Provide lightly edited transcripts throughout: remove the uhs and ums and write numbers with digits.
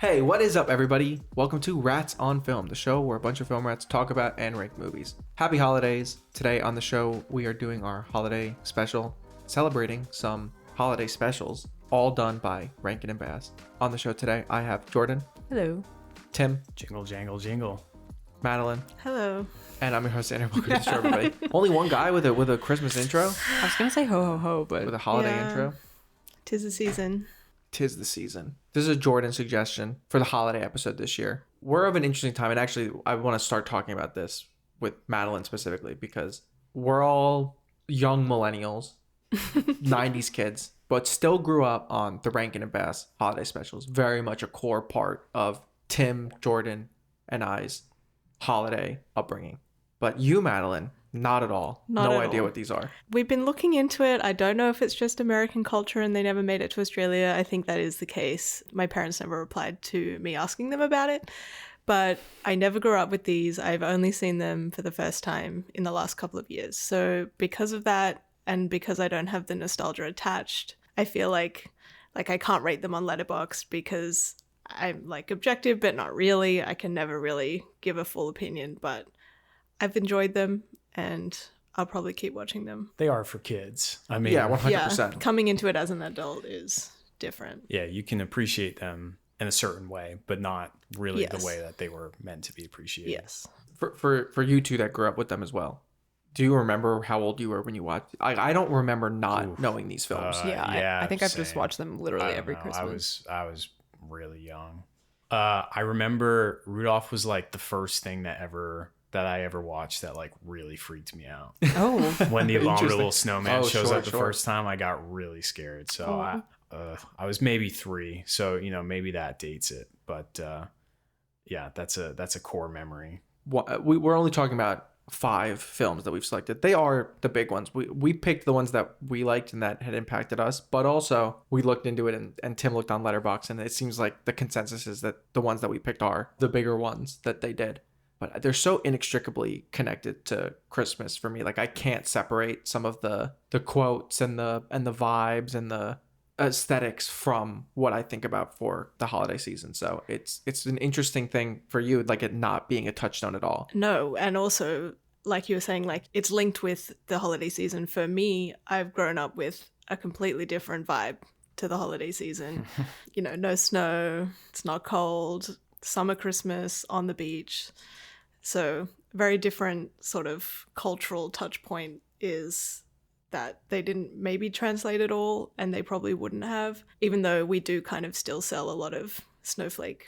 Hey, what is up, everybody? Welcome to Rats on Film, the show where a bunch of film rats talk about and rank movies. Happy holidays. Today on the show, we are doing our holiday special, celebrating some holiday specials, all done by Rankin and Bass. On the show today, I have Jordan. Hello. Tim. Jingle, jangle, jingle. Madeline. Hello. And I'm your host, Xander. Welcome to the show, everybody. Only one guy with a Christmas intro? I was going to say ho ho ho, but... With a holiday intro? 'Tis the season. 'Tis the season. This is a Jordan suggestion for the holiday episode this year. We're of an interesting time, and actually, I want to start talking about this with Madeline specifically because we're all young millennials, 90s kids, but still grew up on the Rankin and Bass holiday specials. Very much a core part of Tim, Jordan, and I's holiday upbringing. But you, Madeline, not at all. No idea what these are. We've been looking into it. I don't know if it's just American culture and they never made it to Australia. I think that is the case. My parents never replied to me asking them about it. But I never grew up with these. I've only seen them for the first time in the last couple of years. So because of that, and because I don't have the nostalgia attached, I feel like I can't rate them on Letterboxd because I'm like objective, but not really. I can never really give a full opinion, but I've enjoyed them and I'll probably keep watching them. They are for kids. I mean, yeah, 100%. Yeah, coming into it as an adult is different. Yeah, you can appreciate them in a certain way, but not really the way that they were meant to be appreciated. Yes. For you two that grew up with them as well, do you remember how old you were when you watched? I don't remember not knowing these films. I think I've just watched them literally every Christmas. I was really young. I remember Rudolph was like the first thing that I ever watched that like really freaked me out. Oh, when the abominable snowman shows up the first time, I got really scared. So I was maybe 3, so maybe that dates it. But yeah, that's a core memory. We're only talking about 5 films that we've selected. They are the big ones. We picked the ones that we liked and that had impacted us, but also we looked into it and Tim looked on Letterboxd, and it seems like the consensus is that the ones that we picked are the bigger ones that they did. But they're so inextricably connected to Christmas for me. Like I can't separate some of the quotes and the vibes and the aesthetics from what I think about for the holiday season. So it's an interesting thing for you, like it not being a touchstone at all. No, and also like you were saying, like it's linked with the holiday season. For me, I've grown up with a completely different vibe to the holiday season. No snow, it's not cold, summer Christmas on the beach. So very different sort of cultural touch point is that they didn't maybe translate it all, and they probably wouldn't have, even though we do kind of still sell a lot of snowflake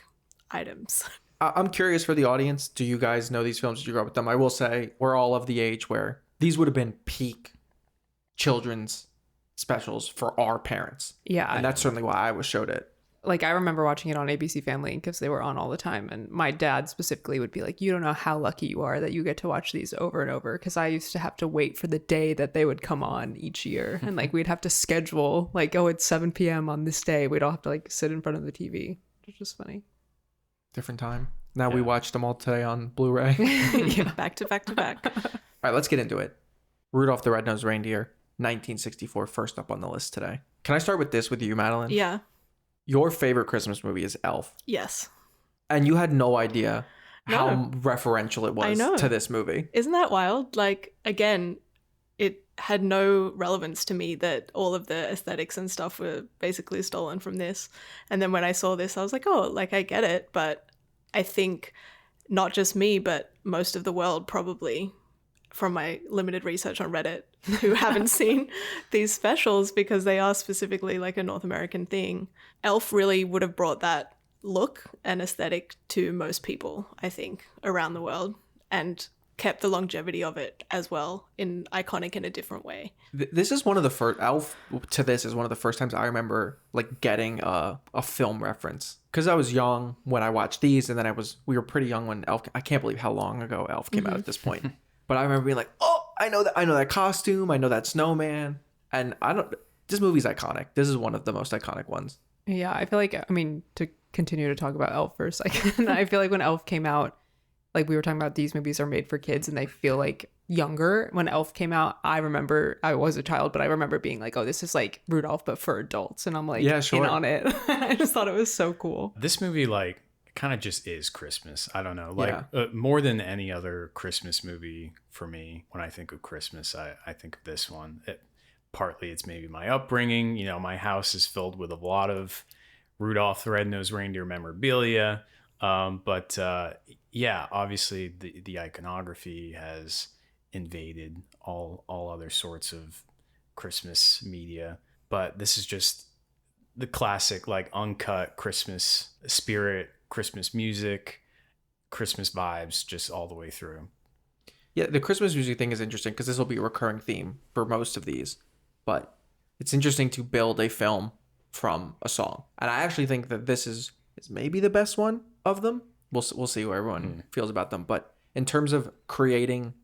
items. I'm curious for the audience. Do you guys know these films? Did you grow up with them? I will say we're all of the age where these would have been peak children's specials for our parents. Yeah. And that's certainly why I was showed it. Like I remember watching it on ABC Family because they were on all the time. And my dad specifically would be like, you don't know how lucky you are that you get to watch these over and over. Because I used to have to wait for the day that they would come on each year. And like we'd have to schedule like, oh, it's 7 p.m. on this day. We'd all have to like sit in front of the TV, which is funny. Different time. Now we watched them all today on Blu-ray. Yeah, back to back to back. All right, let's get into it. Rudolph the Red-Nosed Reindeer, 1964, first up on the list today. Can I start with this with you, Madeline? Yeah. Your favorite Christmas movie is Elf. Yes. And you had no idea how referential it was to this movie. Isn't that wild? Like, again, it had no relevance to me that all of the aesthetics and stuff were basically stolen from this. And then when I saw this, I was like, oh, like I get it. But I think not just me, but most of the world probably, from my limited research on Reddit, who haven't seen these specials because they are specifically like a North American thing. Elf really would have brought that look and aesthetic to most people, I think, around the world, and kept the longevity of it as well, iconic in a different way. This is one of the first, Elf to this is one of the first times I remember like getting a film reference. Because I was young when I watched these, and then we were pretty young when Elf, I can't believe how long ago Elf came out at this point. But I remember being like, oh, I know that costume, I know that snowman. And this movie's iconic. This is one of the most iconic ones. Yeah, I feel like, I mean, to continue to talk about Elf for a second, I feel like when Elf came out, like we were talking about, these movies are made for kids, and they feel like younger, when Elf came out, I remember I was a child, but I remember being like, oh, this is like Rudolph, but for adults. And I'm like, Yeah, sure. in on it. I just thought it was so cool. This movie, like, kind of just is Christmas. I don't know. Like, more than any other Christmas movie for me, when I think of Christmas, I think of this one. Partly it's maybe my upbringing. You know, my house is filled with a lot of Rudolph the Red-Nosed Reindeer memorabilia. But obviously the iconography has invaded all other sorts of Christmas media. But this is just the classic, like, uncut Christmas spirit, Christmas music, Christmas vibes, just all the way through. Yeah, the Christmas music thing is interesting because this will be a recurring theme for most of these. But it's interesting to build a film from a song. And I actually think that this is maybe the best one of them. We'll see what everyone feels about them. But in terms of creating,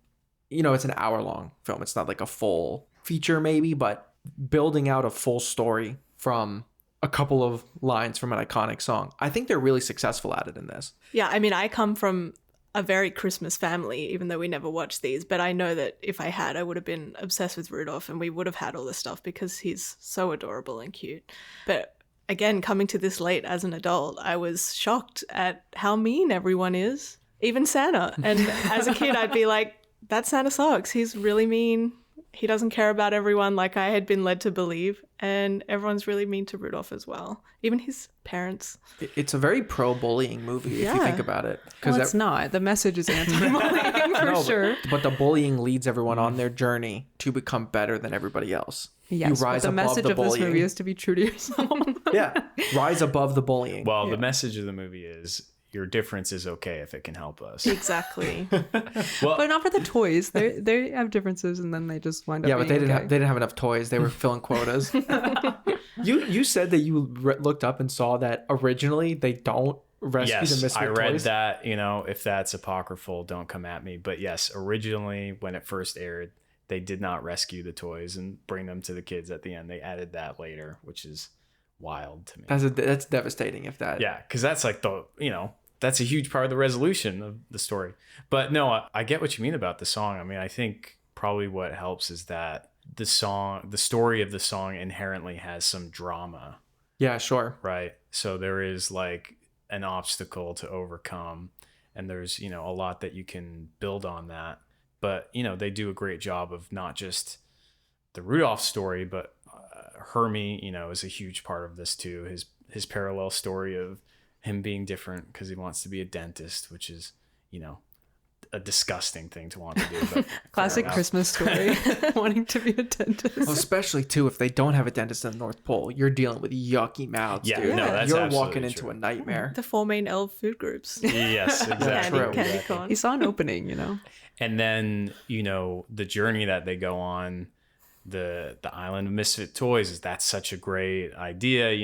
you know, it's an hour-long film. It's not like a full feature maybe, but building out a full story from a couple of lines from an iconic song. I think they're really successful at it in this. Yeah, I mean, I come from a very Christmas family, even though we never watched these, but I know that if I had, I would have been obsessed with Rudolph and we would have had all this stuff because he's so adorable and cute. But again, coming to this late as an adult, I was shocked at how mean everyone is, even Santa. And as a kid, I'd be like, that Santa sucks. He's really mean. He doesn't care about everyone like I had been led to believe. And everyone's really mean to Rudolph as well. Even his parents. It's a very pro-bullying movie if you think about it. Well, it's not. The message is anti-bullying for sure. But the bullying leads everyone on their journey to become better than everybody else. Yes, you rise but the above message the of bullying. this movie is to be true to yourself. Yeah, rise above the bullying. Well, the message of the movie is your difference is okay if it can help us. Exactly. Well, but not for the toys. They have differences, and then they just wind up. Yeah, but being they didn't have enough toys. They were filling quotas. You said that you looked up and saw that originally they don't rescue the misfit toys. I read that. You know, if that's apocryphal, don't come at me. But yes, originally when it first aired, they did not rescue the toys and bring them to the kids at the end. They added that later, which is wild to me. That's devastating if that. Yeah, because that's like that's a huge part of the resolution of the story. But no, I get what you mean about the song. I mean, I think probably what helps is that the story of the song inherently has some drama. Yeah, sure. Right. So there is like an obstacle to overcome, and there's, a lot that you can build on that. But, they do a great job of not just the Rudolph story, but Hermie, is a huge part of this too. His parallel story of him being different because he wants to be a dentist, which is, a disgusting thing to want to do. But classic Christmas story, wanting to be a dentist. Well, especially too, if they don't have a dentist in the North Pole, you're dealing with yucky mouths, dude. No, that's you're absolutely walking into true. a nightmare. The 4 main elf food groups. Yes, exactly. Candy corn. He saw an opening, And then, the journey that they go on, the Island of Misfit Toys, that's such a great idea.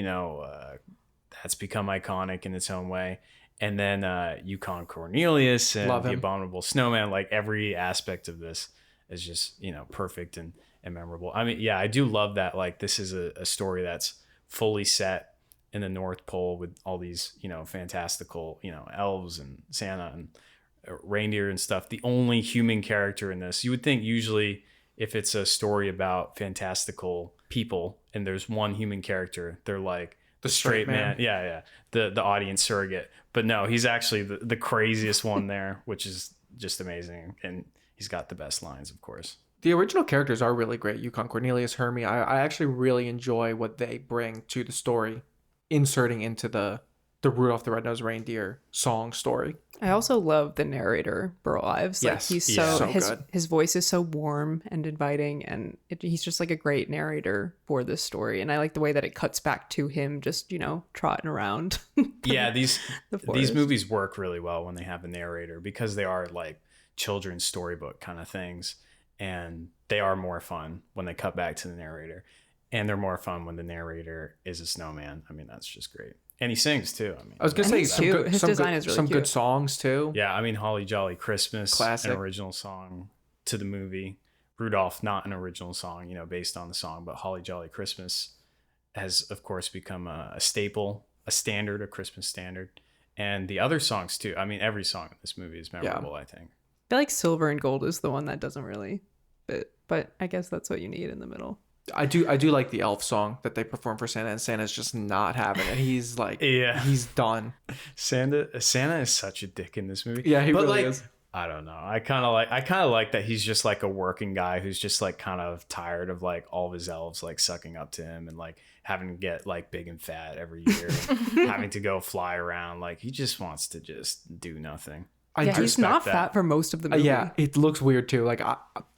That's become iconic in its own way. And then Yukon Cornelius and the Abominable Snowman, like every aspect of this is just, perfect and memorable. I mean, yeah, I do love that. Like, this is a story that's fully set in the North Pole with all these, fantastical, elves and Santa and reindeer and stuff. The only human character in this, you would think usually if it's a story about fantastical people and there's one human character, they're like the straight man. Yeah. The audience surrogate. But no, he's actually the craziest one there, which is just amazing. And he's got the best lines, of course. The original characters are really great. Yukon Cornelius, Hermie. I actually really enjoy what they bring to the story, inserting into the Rudolph the Red-Nosed Reindeer song story. I also love the narrator, Burl Ives. Yes. Like, he's his voice is so warm and inviting, and he's just like a great narrator for this story. And I like the way that it cuts back to him just, trotting around. These movies work really well when they have a narrator because they are like children's storybook kind of things. And they are more fun when they cut back to the narrator. And they're more fun when the narrator is a snowman. I mean, that's just great. And he sings too. I mean, I was gonna say some good songs too. Yeah, I mean, Holly Jolly Christmas, classic, an original song to the movie. Rudolph, not an original song, based on the song, but Holly Jolly Christmas has, of course, become a staple, a standard, a Christmas standard. And the other songs too. I mean, every song in this movie is memorable. I think. feel like silver and gold is the one that doesn't really fit, but I guess that's what you need in the middle. I do like the elf song that they perform for Santa, and Santa's just not having it. He's like, he's done. Santa is such a dick in this movie. Yeah, he but really like, is. I don't know. I kind of like that he's just like a working guy who's just like kind of tired of like all of his elves like sucking up to him and like having to get like big and fat every year, and having to go fly around. Like he just wants to just do nothing. He's not fat for most of the movie. Yeah, it looks weird too. Like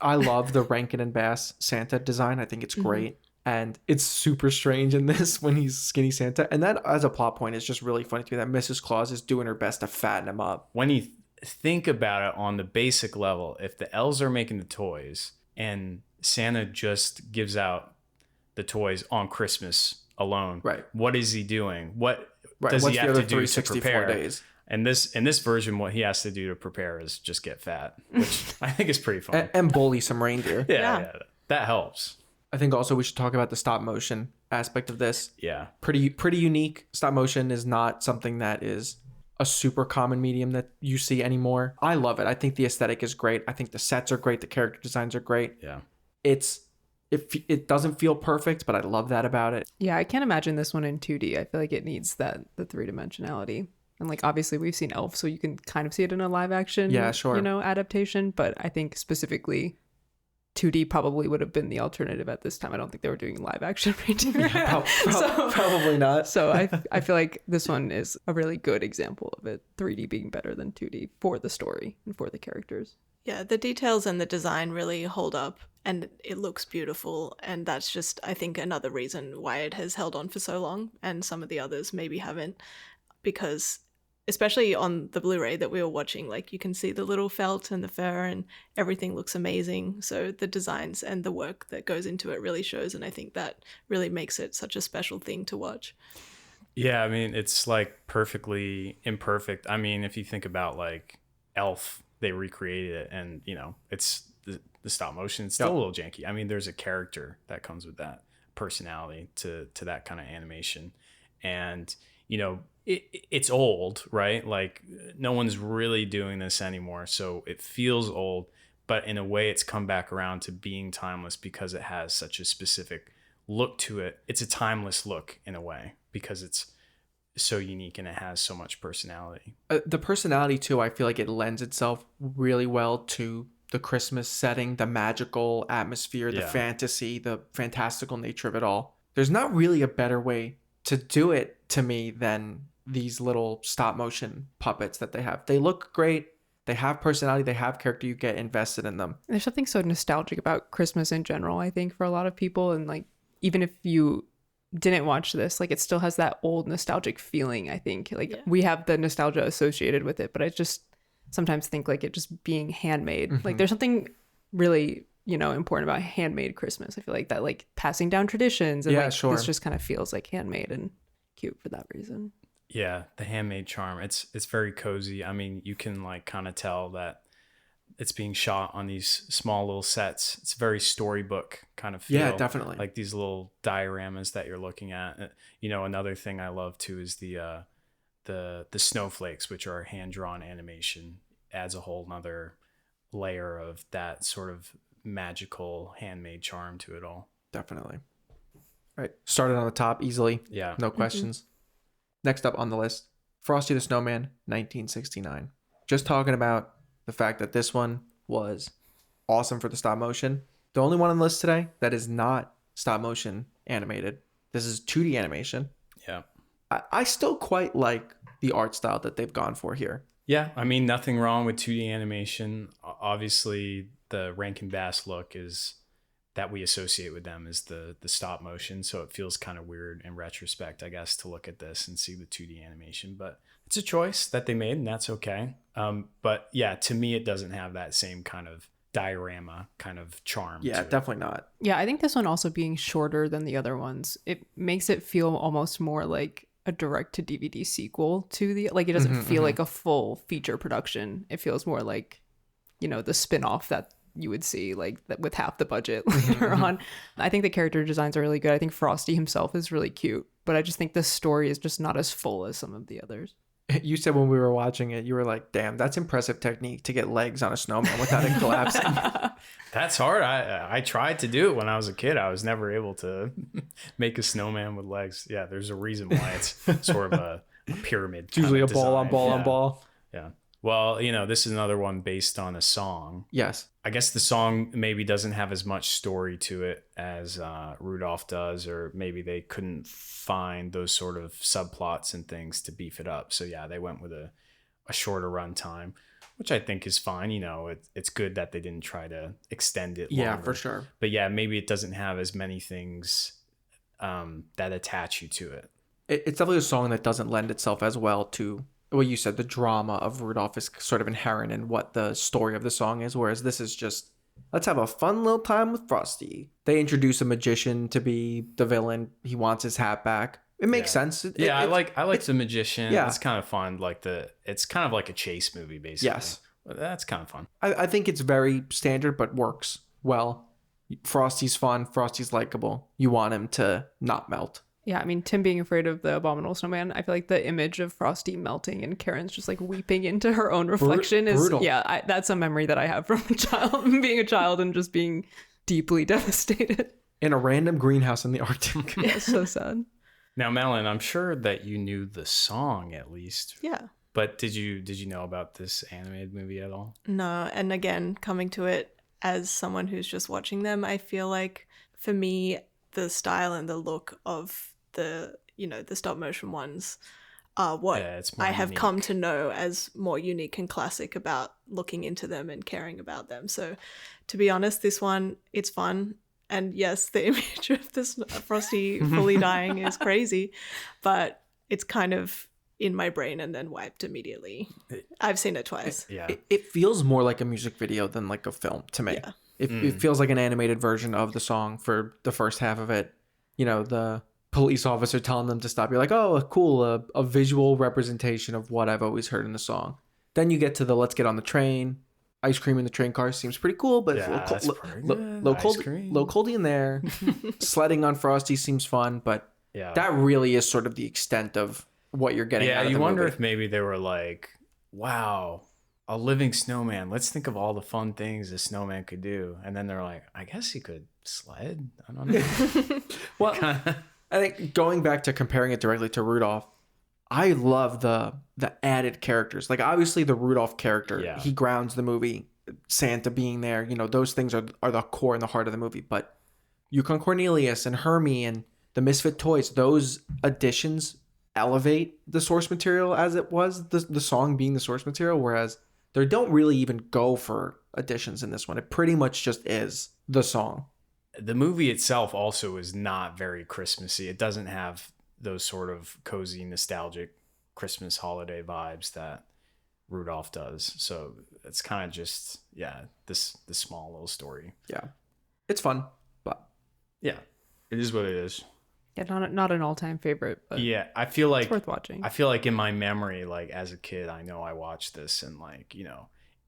I love the Rankin and Bass Santa design. I think it's great. And it's super strange in this when he's skinny Santa. And that as a plot point is just really funny to me that Mrs. Claus is doing her best to fatten him up. When you think about it on the basic level, if the elves are making the toys and Santa just gives out the toys on Christmas alone, right? What is he doing? What does he he have to do to prepare? Days? And in this version, what he has to do to prepare is just get fat, which I think is pretty fun. And bully some reindeer. Yeah, that helps. I think also we should talk about the stop motion aspect of this. Yeah. Pretty unique. Stop motion is not something that is a super common medium that you see anymore. I love it. I think the aesthetic is great. I think the sets are great. The character designs are great. Yeah. It doesn't feel perfect, but I love that about it. Yeah, I can't imagine this one in 2D. I feel like it needs the three-dimensionality. And like obviously we've seen Elf, so you can kind of see it in a live action, adaptation. But I think specifically 2D probably would have been the alternative at this time. I don't think they were doing live action reindeer. Yeah, probably not. So I feel like this one is a really good example of it, 3D being better than 2D for the story and for the characters. Yeah, the details and the design really hold up and it looks beautiful. And that's just, I think, another reason why it has held on for so long and some of the others maybe haven't, because especially on the Blu-ray that we were watching, like you can see the little felt and the fur and everything looks amazing. So the designs and the work that goes into it really shows. And I think that really makes it such a special thing to watch. Yeah, I mean, it's like perfectly imperfect. I mean, if you think about like Elf, they recreated it and, you know, it's the stop motion. It's still a little janky. I mean, there's a character that comes with that personality to that kind of animation. And, you know, it's old, right? Like no one's really doing this anymore. So it feels old, but in a way it's come back around to being timeless because it has such a specific look to it. It's a timeless look in a way because it's so unique and it has so much personality. The personality too, I feel like it lends itself really well to the Christmas setting, the magical atmosphere, the fantasy, the fantastical nature of it all. There's not really a better way to do it to me than these little stop motion puppets that they have. They look great. They have personality. They have character. You get invested in them. There's something so nostalgic about Christmas in general, I think, for a lot of people. And like, even if you didn't watch this, like it still has that old nostalgic feeling, I think. Like we have the nostalgia associated with it, but I just sometimes think like it just being handmade. Like there's something really, you know, important about handmade Christmas. I feel like that like passing down traditions and this just kind of feels like handmade and cute for that reason. Yeah, the handmade charm. It's very cozy. I mean, you can like kind of tell that it's being shot on these small little sets. It's very storybook kind of feel. Yeah, definitely. Like these little dioramas that you're looking at. You know, another thing I love too is the snowflakes, which are hand-drawn animation. Adds a whole nother layer of that sort of magical handmade charm to it all. Definitely. All right. Started on the top easily. Yeah. No questions. Next up on the list, Frosty the Snowman, 1969. Just talking about the fact that this one was awesome for the stop motion. The only one on the list today that is not stop motion animated. This is 2D animation. Yeah. I still quite like the art style that they've gone for here. Yeah. I mean, nothing wrong with 2D animation. Obviously, the Rankin Bass look is that we associate with them is the stop motion. So it feels kind of weird in retrospect, I guess, to look at this and see the 2D animation. But it's a choice that they made, and that's okay. But yeah, to me, it doesn't have that same kind of diorama kind of charm. Yeah, definitely not. Yeah, I think this one also being shorter than the other ones, it makes it feel almost more like a direct to DVD sequel to the, like it doesn't feel like a full feature production. It feels more like, you know, the spin-off that you would see like that with half the budget later on. I think the character designs are really good. I think Frosty himself is really cute, but I just think the story is just not as full as some of the others. You said when we were watching it, you were like, damn, that's impressive technique to get legs on a snowman without it collapsing. That's hard. I tried to do it when I was a kid. I was never able to make a snowman with legs. Yeah, there's a reason why it's sort of a pyramid. It's usually a ball on ball on ball. Yeah. Well, this is another one based on a song. Yes. I guess the song maybe doesn't have as much story to it as Rudolph does, or maybe they couldn't find those sort of subplots and things to beef it up. So yeah, they went with a shorter run time, which I think is fine. It's good that they didn't try to extend it longer. Yeah, for sure. But yeah, maybe it doesn't have as many things that attach you to it. It's definitely a song that doesn't lend itself as well to, well, you said the drama of Rudolph is sort of inherent in what the story of the song is, whereas this is just, let's have a fun little time with Frosty. They introduce a magician to be the villain. He wants his hat back. It makes sense. I like the magician. Yeah. It's kind of fun. It's kind of like a chase movie, basically. Yes. But that's kind of fun. I think it's very standard, but works well. Frosty's fun. Frosty's likable. You want him to not melt. Yeah, I mean, Tim being afraid of the abominable snowman, I feel like the image of Frosty melting and Karen's just like weeping into her own reflection is brutal. Yeah, that's a memory that I have from being a child and just being deeply devastated. In a random greenhouse in the Arctic. Yeah, so sad. Now, Melon, I'm sure that you knew the song at least. Yeah. But did you know about this animated movie at all? No, and again, coming to it as someone who's just watching them, I feel like for me, the style and the look of the stop motion ones are what I have unique. come to know as more unique and classic about looking into them and caring about them. So to be honest, this one, it's fun. And yes, the image of this Frosty fully dying is crazy, but it's kind of in my brain and then wiped immediately. I've seen it twice. Yeah. It feels more like a music video than like a film to me. Yeah. It feels like an animated version of the song for the first half of it. The police officer telling them to stop. You're like, oh, cool, a visual representation of what I've always heard in the song. Then you get to the let's get on the train. Ice cream in the train car seems pretty cool, but yeah, it's low coldy in there. Sledding on Frosty seems fun, but that really is sort of the extent of what you're getting out of the you wonder movie. if maybe they were like, wow, a living snowman. Let's think of all the fun things a snowman could do. And then they're like, I guess he could sled. I don't know. Well, I think going back to comparing it directly to Rudolph, I love the added characters. Like obviously the Rudolph character, he grounds the movie. Santa being there, those things are the core and the heart of the movie. But Yukon Cornelius and Hermie and the Misfit Toys, those additions elevate the source material as it was, the song being the source material, whereas they don't really even go for additions in this one. It pretty much just is the song. The movie itself also is not very Christmassy. It doesn't have those sort of cozy, nostalgic Christmas holiday vibes that Rudolph does. So it's kind of just, this small little story. Yeah. It's fun, but yeah, it is what it is. Yeah, not an all-time favorite, but yeah, I feel like it's worth watching. I feel like in my memory, like as a kid, I know I watched this, and like,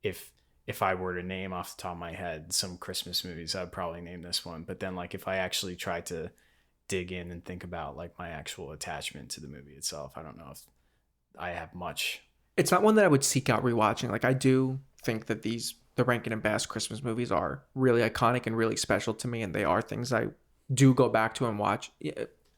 if I were to name off the top of my head some Christmas movies, I'd probably name this one. But then like if I actually tried to dig in and think about like my actual attachment to the movie itself, I don't know if I have much. It's not one that I would seek out rewatching. Like I do think that the Rankin and Bass Christmas movies are really iconic and really special to me, and they are things I do go back to and watch.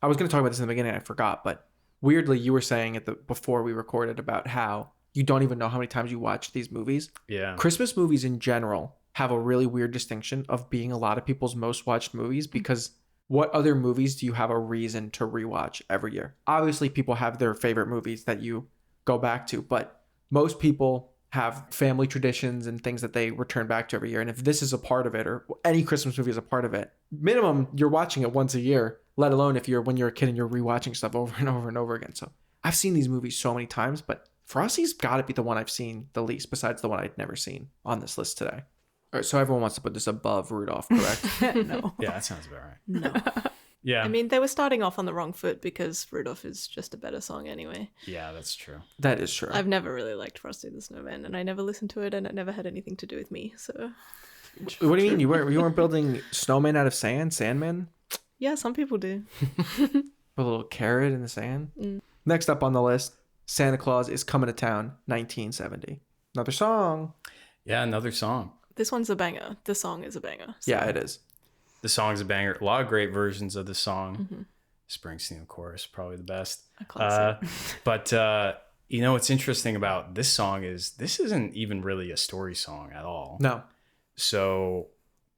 I was going to talk about this in the beginning, I forgot, but weirdly you were saying before we recorded about how you don't even know how many times you watch these movies. Yeah. Christmas movies in general have a really weird distinction of being a lot of people's most watched movies, because what other movies do you have a reason to rewatch every year? Obviously people have their favorite movies that you go back to, but most people have family traditions and things that they return back to every year. And if this is a part of it, or any Christmas movie is a part of it, minimum you're watching it once a year, let alone when you're a kid and you're rewatching stuff over and over and over again. So I've seen these movies so many times, but Frosty's got to be the one I've seen the least, besides the one I'd never seen on this list today. All right, so everyone wants to put this above Rudolph, correct? No. Yeah, that sounds about right. No. Yeah. I mean, they were starting off on the wrong foot because Rudolph is just a better song anyway. Yeah, that's true. That is true. I've never really liked Frosty the Snowman, and I never listened to it, and it never had anything to do with me. So, what do you mean you weren't building snowmen out of sandmen? yeah, some people do. A little carrot in the sand. Next up on the list, Santa Claus is Coming to Town, 1970. Another song. Yeah, another song. This one's a banger. The song is a banger. So. Yeah, it is. The song's a banger. A lot of great versions of the song. Mm-hmm. Springsteen, of course, probably the best. A classic. But what's interesting about this song is this isn't even really a story song at all. No. So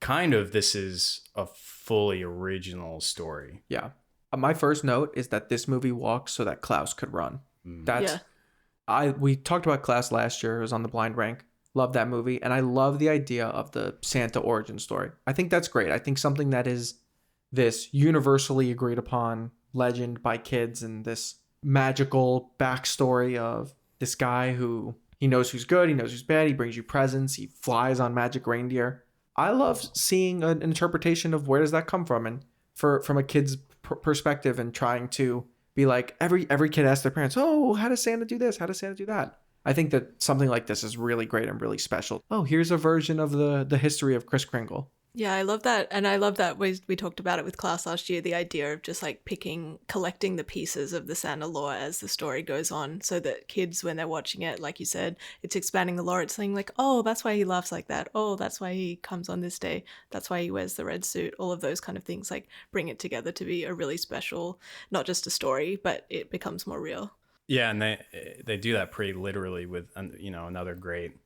kind of this is a fully original story. Yeah. My first note is that this movie walks so that Klaus could run. We talked about Klaus last year. It was on the Blind Rank. Love that movie. And I love the idea of the Santa origin story. I think that's great. I think something that is this universally agreed upon legend by kids and this magical backstory of this guy who he knows who's good, he knows who's bad, he brings you presents, he flies on magic reindeer. I love seeing an interpretation of where does that come from, and from a kid's perspective, and trying to be like every kid asks their parents, oh, how does Santa do this? How does Santa do that? I think that something like this is really great and really special. Oh, here's a version of the history of Kris Kringle. Yeah, I love that. And I love that we talked about it with class last year, the idea of just like collecting the pieces of the Santa lore as the story goes on, so that kids, when they're watching it, like you said, it's expanding the lore. It's saying like, oh, that's why he laughs like that. Oh, that's why he comes on this day. That's why he wears the red suit. All of those kind of things like bring it together to be a really special, not just a story, but it becomes more real. Yeah, and they do that pretty literally with, another great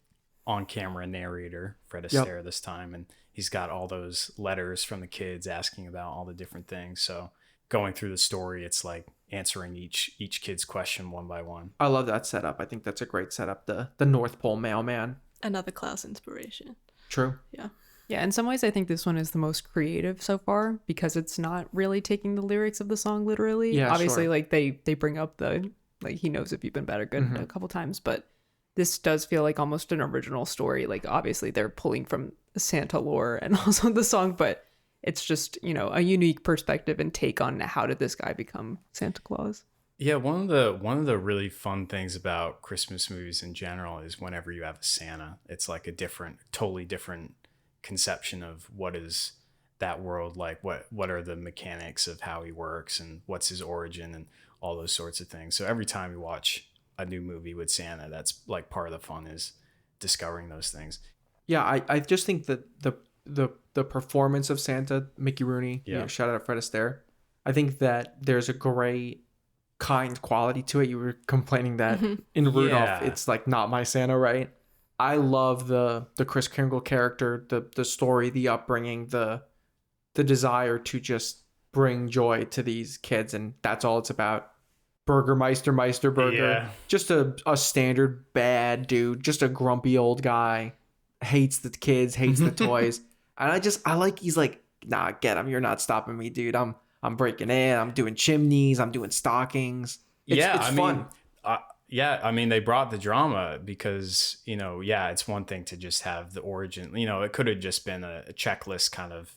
on-camera narrator, Fred Astaire this time, and he's got all those letters from the kids asking about all the different things. So going through the story, it's like answering each kid's question one by one. I love that setup. I think that's a great setup. The North Pole mailman. Another Klaus inspiration. True. Yeah. Yeah, in some ways I think this one is the most creative so far because it's not really taking the lyrics of the song literally. Yeah, obviously, sure. like they bring up the like he knows if you've been bad or good a couple times, but this does feel like almost an original story. Like obviously they're pulling from Santa lore and also the song, but it's just, a unique perspective and take on how did this guy become Santa Claus. Yeah, one of the really fun things about Christmas movies in general is whenever you have a Santa, it's like a totally different conception of what is that world like, what are the mechanics of how he works and what's his origin and all those sorts of things. So every time you watch a new movie with Santa, that's like part of the fun is discovering those things. Yeah, I just think that the performance of Santa, Mickey Rooney, shout out Fred Astaire, I think that there's a great kind quality to it. You were complaining that in Rudolph, it's like not my Santa, right? I love the Kris Kringle character, the story, the upbringing, the desire to just bring joy to these kids, and that's all it's about. Burgermeister Burger, just a standard bad dude, just a grumpy old guy, hates the kids, hates the toys, and he's like, nah, get him, you're not stopping me, dude. I'm breaking in, I'm doing chimneys, I'm doing stockings. It's fun. I mean, they brought the drama because, it's one thing to just have the origin, it could have just been a checklist kind of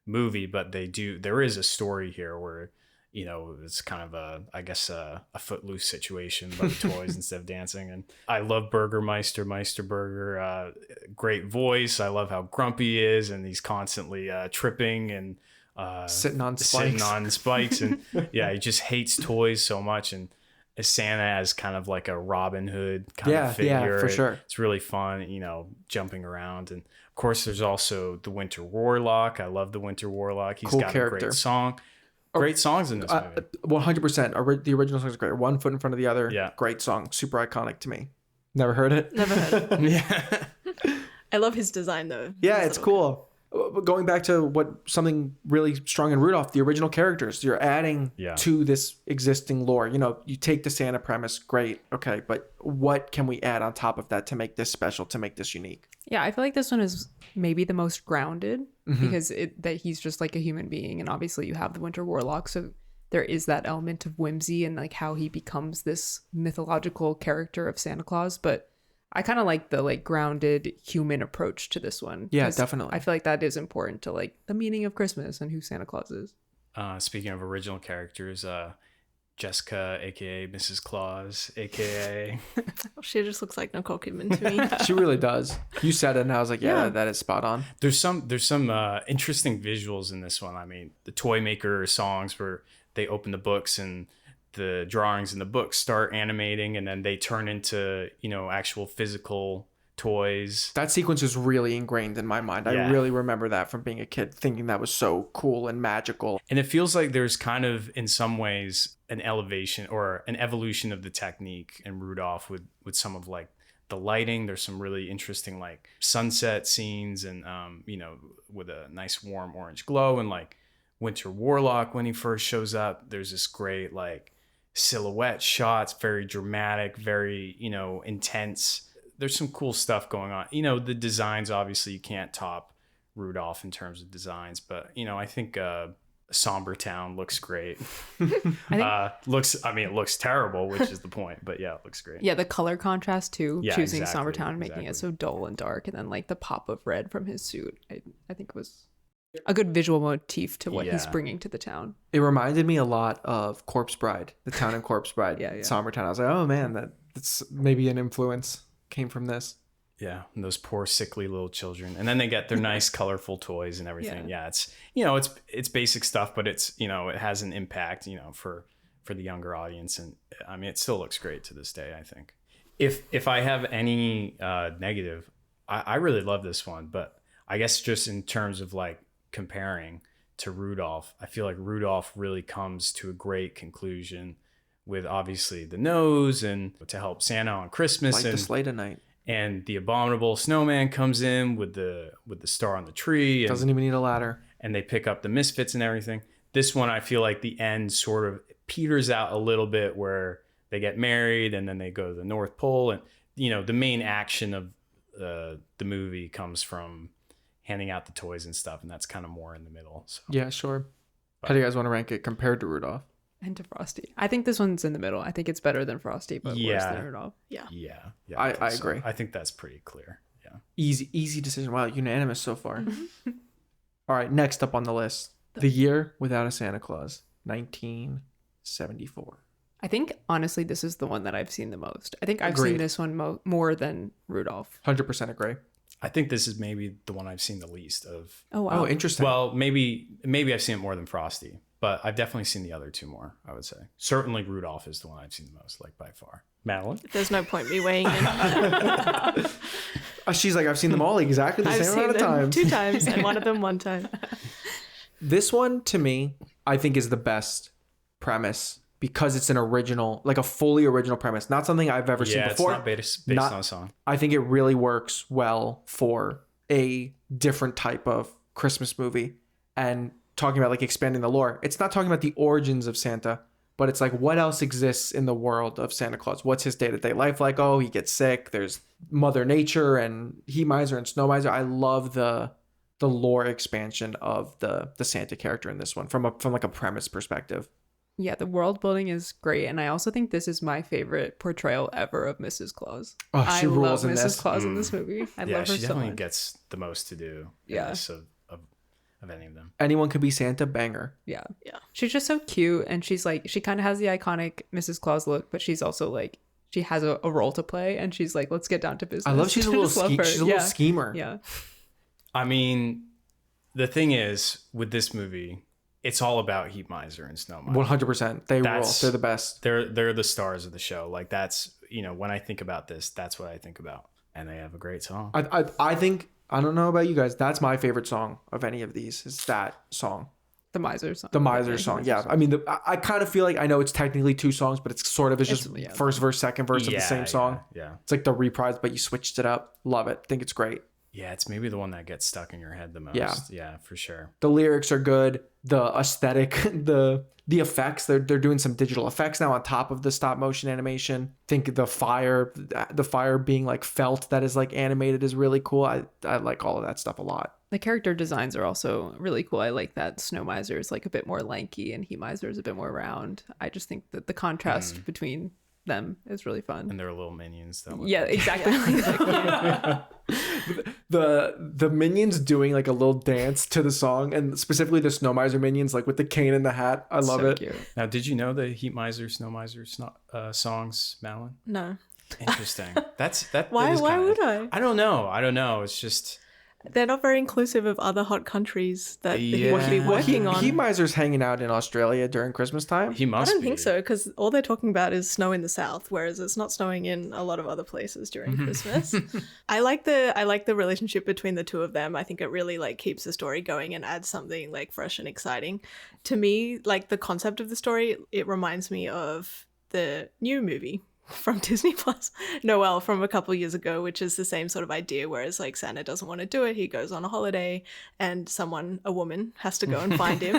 movie, but there is a story here where, it's kind of a footloose situation about the toys instead of dancing. And I love Burgermeister Burger, great voice. I love how grumpy he is, and he's constantly tripping and sitting on spikes. And he just hates toys so much. And Santa as kind of like a Robin Hood kind of figure. Yeah, for sure. It's really fun, jumping around. And of course, there's also the Winter Warlock. I love the Winter Warlock. He's got a great song. Great songs in this movie. 100%. The original song is great. One foot in front of the other. Yeah. Great song. Super iconic to me. Never heard it? Never heard it. Yeah. I love his design though. Yeah, it's cool. Going back to something really strong in Rudolph, the original characters, you're adding to this existing lore. You take the Santa premise, great, okay, but what can we add on top of that to make this special, to make this unique? Yeah, I feel like this one is maybe the most grounded because that he's just like a human being, and obviously you have the Winter Warlock, so there is that element of whimsy and like how he becomes this mythological character of Santa Claus, but I kind of like the grounded human approach to this one. Yeah, definitely. I feel like that is important to like the meaning of Christmas and who Santa Claus is. Speaking of original characters, Jessica, aka Mrs. Claus, aka she just looks like Nicole Kidman to me. She really does. You said it, and I was like, yeah, that is spot on. There's some interesting visuals in this one. I mean, the Toy Maker songs where they open the books and the drawings in the book start animating, and then they turn into, you know, actual physical toys. That sequence is really ingrained in my mind. Yeah. I really remember that from being a kid, thinking that was so cool and magical. And it feels like there's kind of, in some ways, an elevation or an evolution of the technique in Rudolph with some of like the lighting. There's some really interesting like sunset scenes and, you know, with a nice warm orange glow, and like Winter Warlock, when he first shows up, there's this great like silhouette shots, very dramatic, very, you know, intense. There's some cool stuff going on. You know, the designs, obviously you can't top Rudolph in terms of designs, but, you know, I think Somber Town looks great. It looks terrible, which is the point, but yeah, it looks great. Yeah, the color contrast too, Yeah, choosing exactly, Somber Town and making it so dull and dark, and then like the pop of red from his suit. I think it was a good visual motif to what he's bringing to the town. It reminded me a lot of Corpse Bride, the town in Corpse Bride. Yeah. Somber Town. I was like, oh man, that's maybe an influence came from this. Yeah, and those poor sickly little children, and then they get their nice colorful toys and everything. Yeah, it's, you know, it's basic stuff, but it's, you know, it has an impact, you know, for the younger audience, and I mean, it still looks great to this day, I think. If I have any negative, I really love this one, but I guess just in terms of like comparing to Rudolph, I feel like Rudolph really comes to a great conclusion with obviously the nose and to help Santa on Christmas, Like and the sleigh tonight. And the abominable snowman comes in with the star on the tree. And, Doesn't even need a ladder. and they pick up the misfits and everything. This one, I feel like the end sort of peters out a little bit, where they get married and then they go to the North Pole. And, you know, the main action of the movie comes from handing out the toys and stuff. And that's kind of more in the middle. So. Yeah, sure. How do you guys want to rank it compared to Rudolph? And to Frosty. I think this one's in the middle. I think it's better than Frosty, but worse Yeah. than Rudolph. Yeah. Yeah. I so. agree. I think that's pretty clear. Yeah. Easy decision. Wow, unanimous so far. All right, next up on the list, The Year Without a Santa Claus, 1974. I think, honestly, this is the one that I've seen the most. I think I've Agreed. seen this one more than Rudolph. 100% agree. I think this is maybe the one I've seen the least of. Oh, wow. Oh, interesting. Well, maybe I've seen it more than Frosty, but I've definitely seen the other two more, I would say. Certainly Rudolph is the one I've seen the most, like by far. Madeline? There's no point me weighing in. She's like, I've seen them all exactly the I've same seen amount of them times. 2 times and one of them 1 time. This one, to me, I think is the best premise because it's an original, like a fully original premise. Not something I've ever seen before. It's not based Not- on a song. I think it really works well for a different type of Christmas movie. And talking about like expanding the lore, it's not talking about the origins of Santa, but it's like what else exists in the world of Santa Claus? What's his day-to-day life like? Oh, he gets sick. There's Mother Nature and Heat Miser and Snow Miser. I love the lore expansion of the Santa character in this one from like a premise perspective. Yeah, the world building is great. And I also think this is my favorite portrayal ever of Mrs. Claus. Oh, I she love rules in Mrs. this. Claus in this movie. I love her she so definitely much. gets the most to do in Yeah. this of any of them. Anyone could be Santa, banger. Yeah. Yeah. She's just so cute. And she's like, she kind of has the iconic Mrs. Claus look, but she's also like, she has a role to play. And she's like, let's get down to business. I love she's a I little just love her. she's a little schemer. Yeah. I mean, the thing is, with this movie, it's all about Heat Miser and Snow Miser. 100%. They rule. They're the best. They're the stars of the show. Like that's, you know, when I think about this, that's what I think about. And they have a great song. I think, I don't know about you guys, that's my favorite song of any of these is that song. The Miser song. The Miser song. Yeah. I mean, I kind of feel like I know it's technically 2 songs, but it's sort of just first verse, second verse of the same song. Yeah. It's like the reprise, but you switched it up. Love it. Think it's great. Yeah, it's maybe the one that gets stuck in your head the most. Yeah, for sure. The lyrics are good. The aesthetic, the effects, they're doing some digital effects now on top of the stop motion animation. Think the fire being like felt that is like animated is really cool. I like all of that stuff a lot. The character designs are also really cool. I like that Snow Miser is like a bit more lanky and Heat Miser is a bit more round. I just think that the contrast between them is really fun. And they're little minions that look Yeah, exactly. The minions doing like a little dance to the song, and specifically the Snow Miser minions, like with the cane and the hat. I love So it. cute. Now, did you know the Heat Miser, Snow Miser songs, Madeline? No. Interesting. That Why is would kinda- I? I don't know. It's just They're not very inclusive of other hot countries that he Yeah. would be working on. Heat Miser's hanging out in Australia during Christmas time. He I must don't be. think so, because all they're talking about is snow in the south, whereas it's not snowing in a lot of other places during Christmas. I like the relationship between the two of them. I think it really like keeps the story going and adds something like fresh and exciting. To me, like the concept of the story, it reminds me of the new movie from Disney Plus, Noel, from a couple years ago, which is the same sort of idea, whereas like Santa doesn't want to do it, he goes on a holiday and a woman has to go and find him.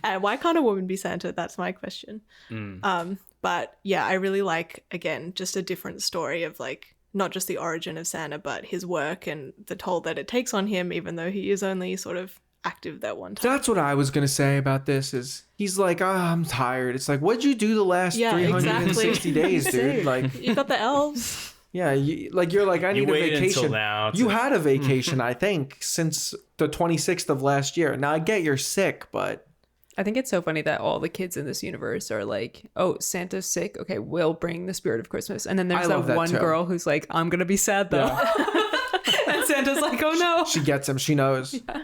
And why can't a woman be Santa? That's my question. But yeah, I really like, again, just a different story of like not just the origin of Santa, but his work and the toll that it takes on him, even though he is only sort of active that one time. That's what I was gonna say about this. Is he's like, I'm tired. It's like, what'd you do the last 360 days, dude? Like, you got the elves. yeah, you're like, I need a vacation. You had a vacation, I think, since the 26th of last year. Now I get you're sick, but I think it's so funny that all the kids in this universe are like, oh, Santa's sick. Okay, we'll bring the spirit of Christmas. And then there's that one girl who's like, I'm gonna be sad though. Yeah. And Santa's like, oh no. She gets him. She knows. Yeah.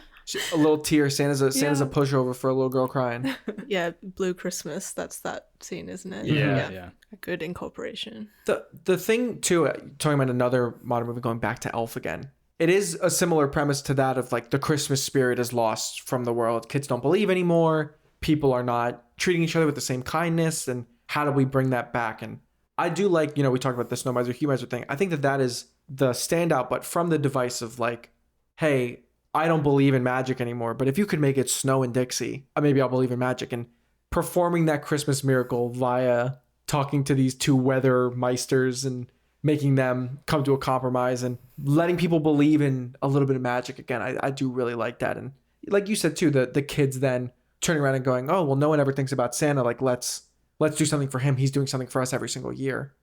A little tear. Santa's a pushover for a little girl crying. Yeah, Blue Christmas. That's that scene, isn't it? Yeah. A good incorporation. The thing too, talking about another modern movie, going back to Elf again. It is a similar premise to that of like the Christmas spirit is lost from the world. Kids don't believe anymore. People are not treating each other with the same kindness. And how do we bring that back? And I do like, we talked about the Snow Miser, Heat Miser thing. I think that is the standout, but from the device of like, hey, I don't believe in magic anymore, but if you could make it snow in Dixie, maybe I'll believe in magic. And performing that Christmas miracle via talking to these two weather meisters and making them come to a compromise and letting people believe in a little bit of magic again. I do really like that. And like you said too, the kids then turning around and going, oh, well, no one ever thinks about Santa. Like, let's do something for him. He's doing something for us every single year.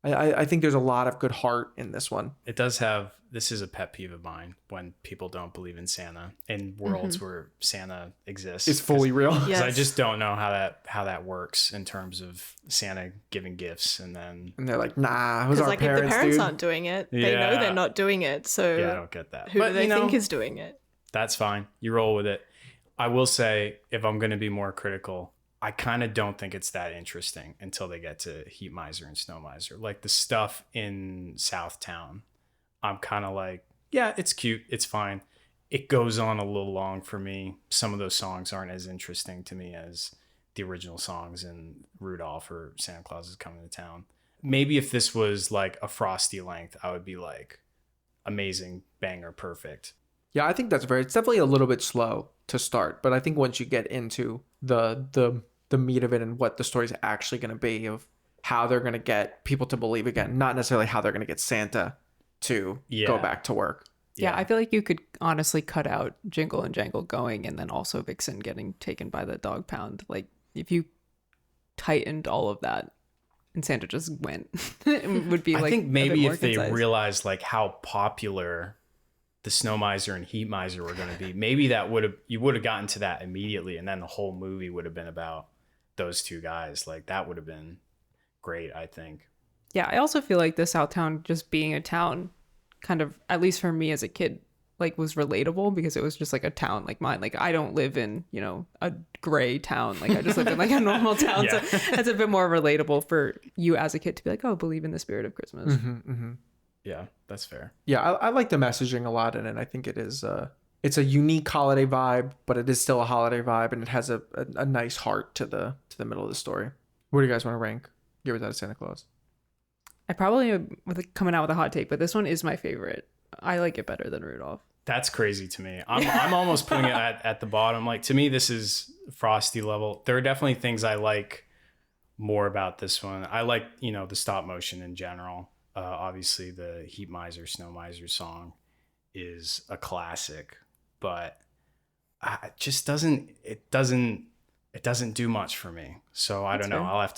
I think there's a lot of good heart in this one. It does have, this is a pet peeve of mine when people don't believe in Santa in worlds where Santa exists. It's fully real. Because I just don't know how that works in terms of Santa giving gifts and they're like, nah, who's our like parents, if the parents dude? aren't doing it, they know they're not doing it. So yeah, I don't get that. Who do they think is doing it? That's fine. You roll with it. I will say, if I'm going to be more critical, I kind of don't think it's that interesting until they get to Heat Miser and Snow Miser. Like the stuff in Southtown, I'm kind of like, yeah, it's cute. It's fine. It goes on a little long for me. Some of those songs aren't as interesting to me as the original songs in Rudolph or Santa Claus is Coming to Town. Maybe if this was like a Frosty length, I would be like, amazing, banger, perfect. Yeah, I think that's it's definitely a little bit slow to start. But I think once you get into the meat of it and what the story's actually going to be, of how they're going to get people to believe again, not necessarily how they're going to get Santa to go back to work. Yeah, I feel like you could honestly cut out Jingle and Jangle going and then also Vixen getting taken by the dog pound. Like if you tightened all of that and Santa just went, it would be like, I think maybe if they concise. realized like how popular the Snow Miser and Heat Miser were going to be, maybe you would have gotten to that immediately, and then the whole movie would have been about those two guys. Like that would have been great, I think. Yeah, I also feel like the Southtown just being a town kind of, at least for me as a kid, like was relatable because it was just like a town like mine. Like I don't live in, a gray town. Like I just live in like a normal town. Yeah. So it's a bit more relatable for you as a kid to be like, oh, believe in the spirit of Christmas. Yeah, that's fair. Yeah, I like the messaging a lot in it. I think it is it's a unique holiday vibe, but it is still a holiday vibe, and it has a nice heart to the middle of the story. What do you guys want to rank Give It Out of Santa Claus? I probably am coming out with a hot take, but this one is my favorite. I like it better than Rudolph. That's crazy to me. I'm almost putting it at the bottom. Like to me, this is Frosty level. There are definitely things I like more about this one. I like, the stop motion in general. Obviously the Heat Miser, Snow Miser song is a classic, but it just doesn't do much for me. So I don't know. I'll have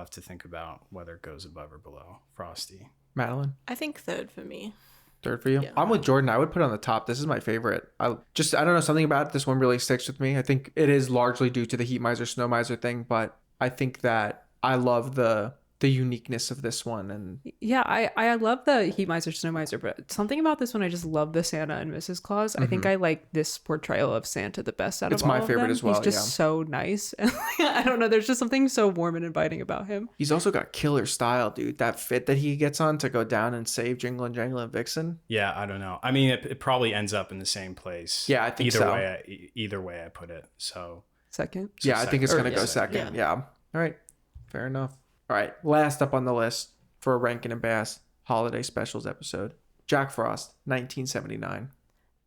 to think about whether it goes above or below Frosty. Madeline? I think third for me. Third for you? Yeah. I'm with Jordan. I would put it on the top. This is my favorite. I don't know, something about this one really sticks with me. I think it is largely due to the Heat Miser, Snow Miser thing, but I think that I love the the uniqueness of this one. And yeah, I love the Heat Miser, Snow Miser, but something about this one, I just love the Santa and Mrs. Claus. I think I like this portrayal of Santa the best out It's of all my of favorite them. as well, He's just so nice. I don't know, there's just something so warm and inviting about him. he's also got killer style, dude. That fit that he gets on to go down and save Jingle and Jangle and Vixen. Yeah, I don't know. I mean, it probably ends up in the same place. Yeah, I think either so. Either way I put it. So Second. Yeah, I think it's going to go second. second. Yeah. All right. Fair enough. All right. Last up on the list for a Rankin and Bass holiday specials episode, Jack Frost, 1979.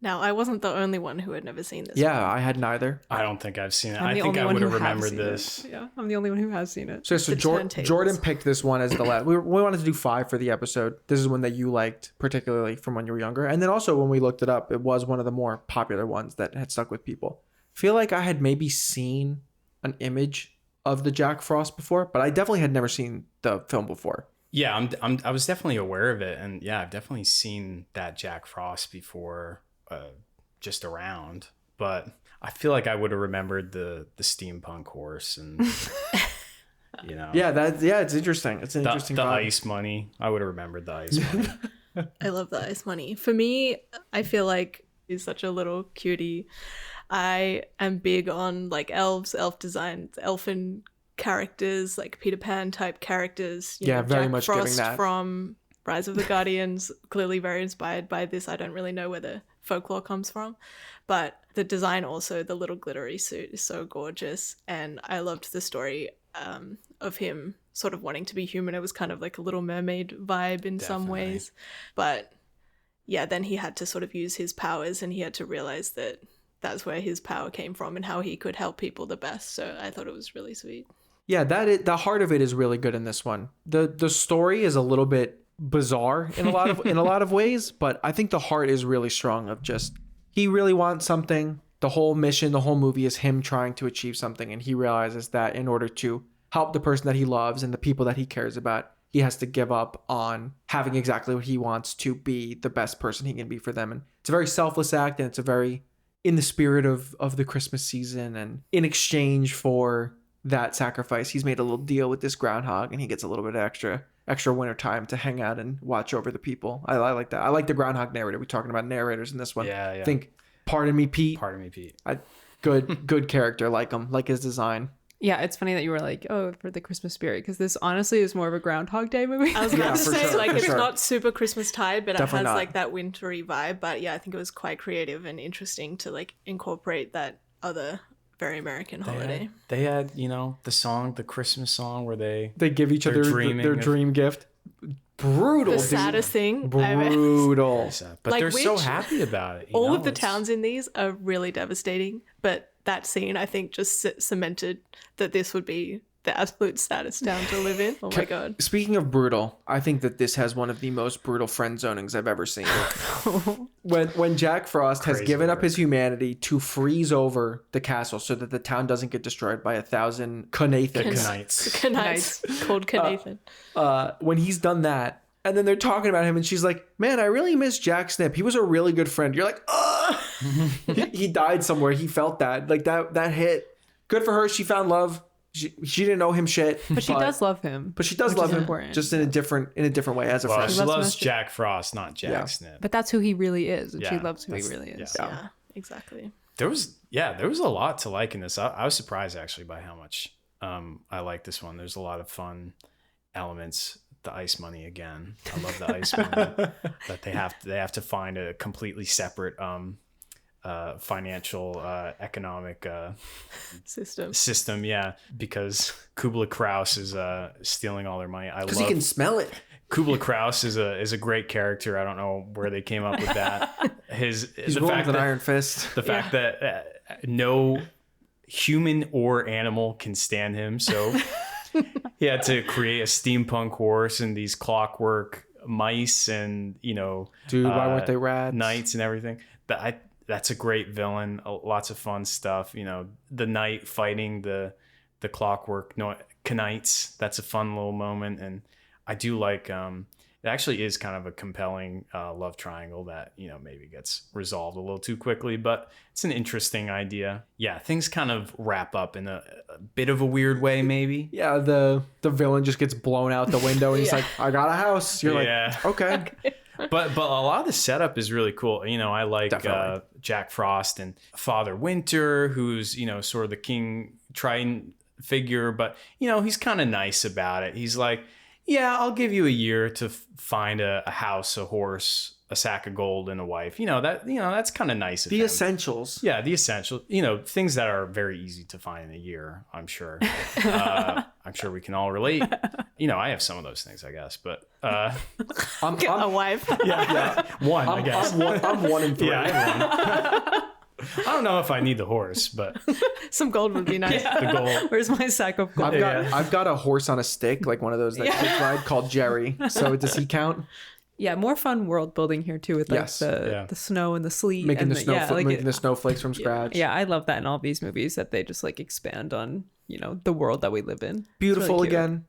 Now, I wasn't the only one who had never seen this. Yeah, I had neither. I don't think I've seen it. I'm I the think only I one would have who has remembered seen this. it. Yeah, I'm the only one who has seen it. So The turntables. Jordan picked this one as the last. We wanted to do 5 for the episode. This is one that you liked, particularly from when you were younger. And then also when we looked it up, it was one of the more popular ones that had stuck with people. Feel like I had maybe seen an image of the Jack Frost before, but I definitely had never seen the film before. Yeah, I was definitely aware of it, and yeah, I've definitely seen that Jack Frost before, just around. But I feel like I would have remembered the steampunk horse and you know. Yeah, it's interesting. It's an interesting the vibe. ice money. I would have remembered the ice money. I love the ice money. For me, I feel like he's such a little cutie. I am big on like elves, elf designs, elfin characters, like Peter Pan type characters. You know, very Jack much Frost giving that. from Rise of the Guardians, clearly very inspired by this. I don't really know where the folklore comes from, but the design also, the little glittery suit is so gorgeous. And I loved the story of him sort of wanting to be human. It was kind of like a Little Mermaid vibe in some Definitely. ways. But yeah, then he had to sort of use his powers and he had to realize that that's where his power came from and how he could help people the best. So I thought it was really sweet. Yeah, the heart of it is really good in this one. The story is a little bit bizarre in a lot of ways, but I think the heart is really strong of just he really wants something. The whole mission, the whole movie is him trying to achieve something, and he realizes that in order to help the person that he loves and the people that he cares about, he has to give up on having exactly what he wants to be the best person he can be for them. And it's a very selfless act, and it's a very in the spirit of the Christmas season, and in exchange for that sacrifice, he's made a little deal with this groundhog, and he gets a little bit of extra winter time to hang out and watch over the people. I like that. I like the groundhog narrator. We're talking about narrators in this one. Yeah. I think, pardon me, Pete. Pardon me, Pete. Good character. Like him. Like his design. Yeah, it's funny that you were like, oh, for the Christmas spirit, because this honestly is more of a Groundhog Day movie. I was about to for say, sure, like, for it's sure. not super Christmas tide, but Definitely it has not. like that wintry vibe. But yeah, I think it was quite creative and interesting to like incorporate that other very American holiday. They had, the Christmas song where they give each They're other dreaming their of- dream gift. Brutal. The dude. saddest thing, Brutal. but Like, they're so which- happy about it. all of the towns in these are really devastating, but that scene I think just cemented that this would be the absolute saddest town to live in. Oh my god. Speaking of brutal, I think that this has one of the most brutal friend zonings I've ever seen. when Jack Frost has Crazy given up work. his humanity to freeze over the castle so that the town doesn't get destroyed by 1,000 Knathans. Knights. Knights called Knathan. When he's done that, and then they're talking about him, and she's like, "Man, I really miss Jack Snip. He was a really good friend." You're like, "Ugh!" he died somewhere. He felt that. Like that hit. Good for her. She found love. She didn't know him shit, But she does love him. But she does which love is him, important. just in a different way as a Well, friend. she Loves loves Mustard. Jack Frost, not Jack Yeah. Snip. But that's who he really is, and she Yeah, loves who he that's- really is. yeah. Yeah, exactly. There was a lot to like in this. I was surprised actually by how much I like this one. There's a lot of fun elements. The ice money again. I love the ice money that they have to find a completely separate financial economic system. Yeah, because Kubla Kraus is stealing all their money. I Because love he can smell it. Kubla Kraus is a great character. I don't know where they came up with that. He's The ruling fact with an that iron fist. the fact that no human or animal can stand him, so he had to create a steampunk horse and these clockwork mice and Dude, why weren't they rats? knights and everything. That's a great villain. Lots of fun stuff. The knight fighting the clockwork knights. That's a fun little moment, and I do like it actually is kind of a compelling love triangle that, you know, maybe gets resolved a little too quickly, but it's an interesting idea. Yeah, things kind of wrap up in a bit of a weird way, maybe. Yeah, the villain just gets blown out the window and he's like, I got a house. You're like, okay. But a lot of the setup is really cool. You know, I like Jack Frost and Father Winter, who's, you know, sort of the King Triton figure, but, you know, he's kind of nice about it. He's like, yeah, I'll give you a year to find a house, a horse, a sack of gold, and a wife. You know, that's kind of nice of him. Essentials. Yeah, the essentials. You know, things that are very easy to find in a year, I'm sure. I'm sure we can all relate. You know, I have some of those things, I guess, but I'm a wife. Yeah. One, I guess. I'm 1 in 3. Yeah, I have one. I don't know if I need the horse, but some gold would be nice. The gold. Where's my sack of gold? I've got a horse on a stick, like one of those that kids ride, called Jerry. So does he count? Yeah, more fun world building here too, with like the snow and the sleet, making and the snowflakes from scratch. Yeah, I love that in all these movies, that they just like expand on, you know, the world that we live in. Beautiful really again.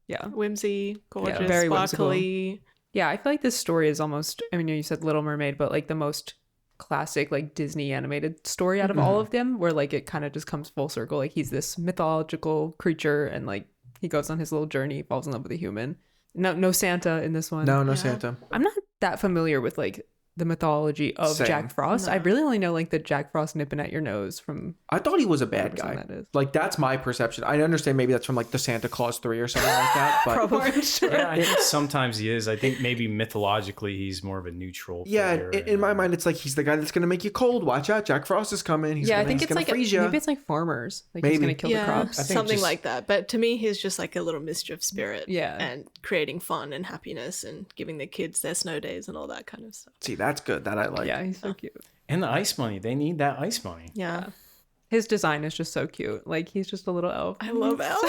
Yeah, whimsy, gorgeous, very sparkly. Whimsical. Yeah, I feel like this story is almost, I mean, you said Little Mermaid, but like the most classic like Disney animated story out of all of them, where like it kind of just comes full circle. Like he's this mythological creature and like he goes on his little journey, falls in love with a human. No Santa in this one. No Santa. I'm not that familiar with like the mythology of Jack Frost. No. I really only know like the Jack Frost nipping at your nose from. I thought he was a bad guy. Like that's my perception. I understand maybe that's from like the Santa Claus 3 or something like that. But probably sure. Yeah, I think sometimes he is. I think maybe mythologically he's more of a neutral. Yeah, in my mind it's like he's the guy that's gonna make you cold. Watch out, Jack Frost is coming. He's I think it's like maybe it's like farmers. Like he's gonna kill the crops. Something like that. But to me, he's just like a little mischief spirit. Yeah, and creating fun and happiness and giving the kids their snow days and all that kind of stuff. See, that's good. That I like. Yeah, he's so cute. And the ice money. They need that ice money. Yeah. His design is just so cute. Like, he's just a little elf. I love elf.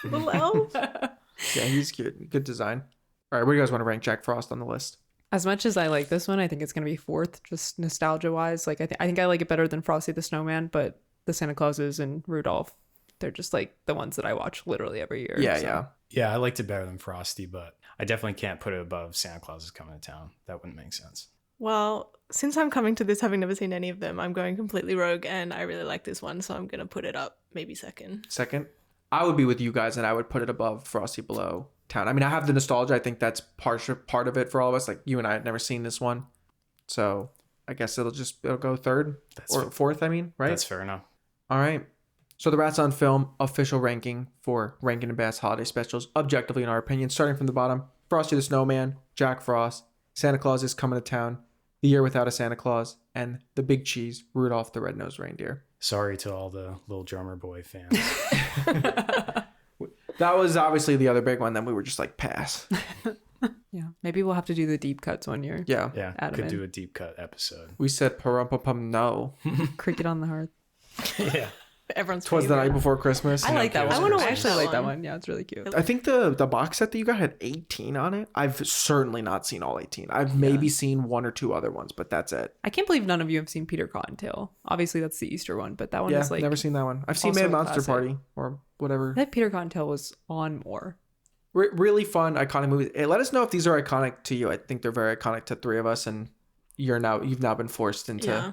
Little elf. Yeah, he's cute. Good design. All right, where do you guys want to rank Jack Frost on the list? As much as I like this one, I think it's going to be 4th, just nostalgia-wise. Like, I think I like it better than Frosty the Snowman, but the Santa Clauses and Rudolph, they're just, like, the ones that I watch literally every year. Yeah. Yeah, I liked it better than Frosty, but I definitely can't put it above Santa Claus is Coming to Town. That wouldn't make sense. Well, since I'm coming to this having never seen any of them, I'm going completely rogue and I really like this one, so I'm going to put it up maybe second. I would be with you guys and I would put it above Frosty below Town. I mean, I have the nostalgia. I think that's part of it for all of us. Like you and I had never seen this one. So I guess it'll go 3rd or 4th, I mean, right? That's fair enough. All right. So the Rats on Film official ranking for Rankin and Bass holiday specials, objectively in our opinion, starting from the bottom, Frosty the Snowman, Jack Frost, Santa Claus is Coming to Town, The Year Without a Santa Claus, and the Big Cheese, Rudolph the Red-Nosed Reindeer. Sorry to all the Little Drummer Boy fans. That was obviously the other big one. Then we were just like, pass. Yeah, maybe we'll have to do the deep cuts one year. Yeah. Could do a deep cut episode. We said parum-pum no. Cricket on the Hearth. Yeah. Everyone's Twas the Night Before Christmas. I like that one. I actually like that one. Yeah, it's really cute. I think the box set that you got had 18 on it. I've certainly not seen all 18. I've maybe seen 1 or 2 other ones, but that's it. I can't believe none of you have seen Peter Cottontail. Obviously, that's the Easter one, but that one is like... never seen that one. I've seen Mad Monster Party or whatever. I think Peter Cottontail was on more. Really fun, iconic movies. Hey, let us know if these are iconic to you. I think they're very iconic to 3 of us, and you've now been forced into... Yeah.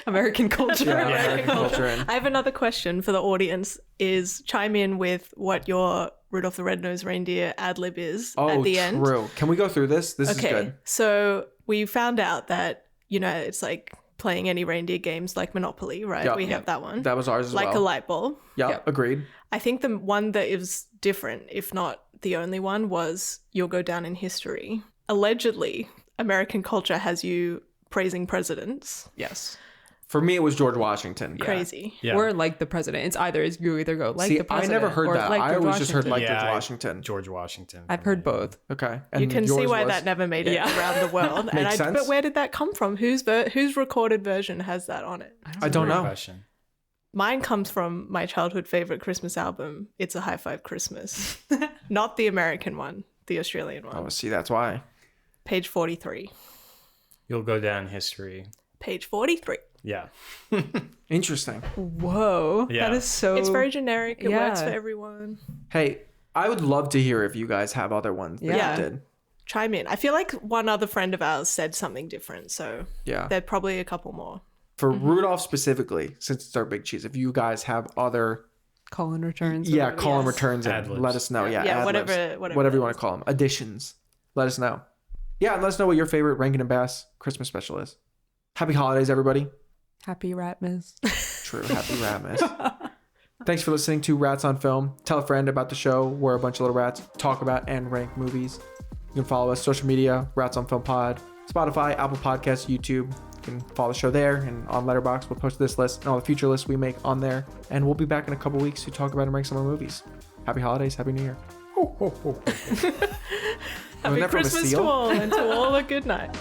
American culture. American culture. I have another question for the audience. Is chime in with what your Rudolph the Red-Nosed Reindeer ad-lib is at the end. Oh, true. Can we go through this? This is good. So we found out that, it's like playing any reindeer games like Monopoly, right? Yep. We have that one. That was ours as well. Like a light bulb. Yep, agreed. I think the one that is different, if not the only one, was You'll Go Down in History. Allegedly, American culture has you praising presidents. Yes. For me, it was George Washington. Yeah. Crazy. Yeah. Or like the president. It's you either go like the president. I never heard that. Like I always just heard like George Washington. George Washington. I've heard both. Okay. And you can see why that never made it around the world. Makes sense. But where did that come from? Whose recorded version has that on it? I don't know. Question. Mine comes from my childhood favorite Christmas album, It's a High Five Christmas. Not the American one, the Australian one. Oh, see, that's why. Page 43. You'll go down in history. Page 43. Yeah. Interesting. Whoa. Yeah. That is so... It's very generic. It works for everyone. Hey, I would love to hear if you guys have other ones that Yeah. you did. Chime in. I feel like one other friend of ours said something different, so Yeah. there are probably a couple more. For Rudolph specifically, since it's our big cheese, if you guys have other Call-in returns. yeah, call and Yes. returns and Ad-libs. let us know. Yeah, Yeah, ad-libs. whatever you it want is. to call them. Additions. Let us know. Yeah, let us know what your favorite Rankin and Bass Christmas special is. Happy holidays, everybody. Happy Ratmas. True. Happy Ratmas. Thanks for listening to Rats on Film. Tell a friend about the show where a bunch of little rats talk about and rank movies. You can follow us social media, Rats on Film Pod, Spotify, Apple Podcasts, YouTube. You can follow the show there, and on Letterboxd we'll post this list and all the future lists we make on there. And we'll be back in a couple weeks to talk about and rank some more movies. Happy holidays, Happy New Year. Happy that from a Christmas to seal? all, and to all a good night.